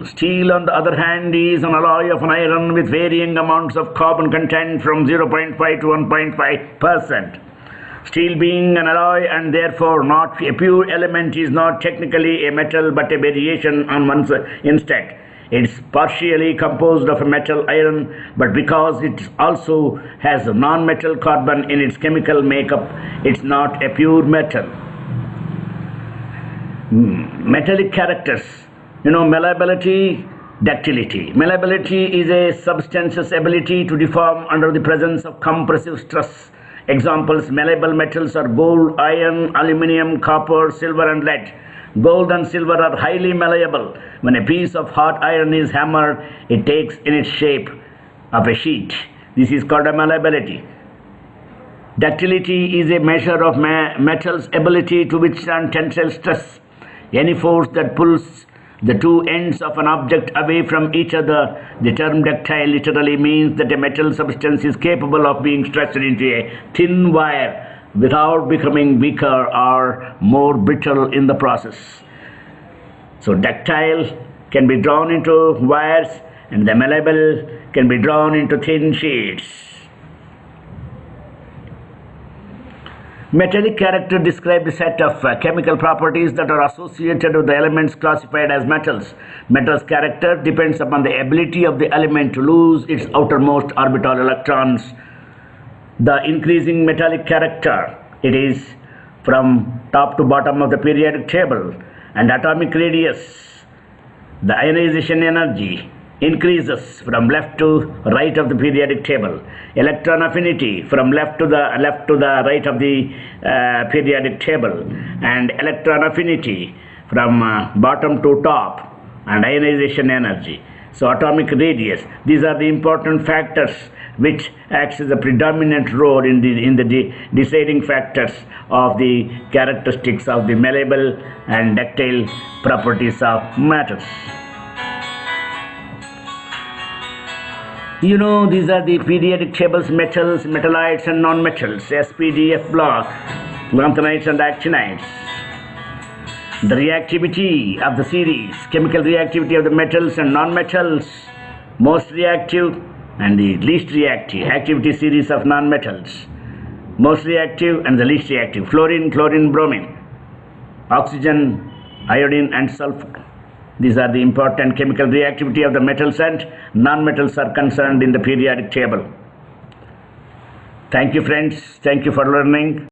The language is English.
Steel, on the other hand, is an alloy of an iron with varying amounts of carbon content from 0.5 to 1.5%. Steel being an alloy and therefore not a pure element is not technically a metal but a variation on one's instead. It's partially composed of a metal iron, but because it also has a non-metal carbon in its chemical makeup, it's not a pure metal. Metallic characters. Malleability, ductility. Malleability is a substance's ability to deform under the presence of compressive stress. Examples: malleable metals are gold, iron, aluminium, copper, silver, and lead. Gold and silver are highly malleable. When a piece of hot iron is hammered, it takes in its shape of a sheet. This is called a malleability. Ductility is a measure of metal's ability to withstand tensile stress. Any force that pulls the two ends of an object away from each other. The term ductile literally means that a metal substance is capable of being stretched into a thin wire without becoming weaker or more brittle in the process. So ductile can be drawn into wires and the malleable can be drawn into thin sheets. Metallic character describes a set of chemical properties that are associated with the elements classified as metals. Metal's character depends upon the ability of the element to lose its outermost orbital electrons. The increasing metallic character, it is from top to bottom of the periodic table, and atomic radius, the ionization energy, increases from left to right of the periodic table. Electron affinity from left to the right of the periodic table, and electron affinity from bottom to top, and ionization energy. So atomic radius, these are the important factors which acts as a predominant role in the deciding factors of the characteristics of the malleable and ductile properties of metals. These are the periodic tables: metals, metallites, and non-metals, SPDF block, lanthanides and actinides. The reactivity of the series, chemical reactivity of the metals and non-metals, most reactive and the least reactive, activity series of non-metals, most reactive and the least reactive, fluorine, chlorine, bromine, oxygen, iodine, and sulfur. These are the important chemical reactivity of the metals and non-metals are concerned in the periodic table. Thank you, friends. Thank you for learning.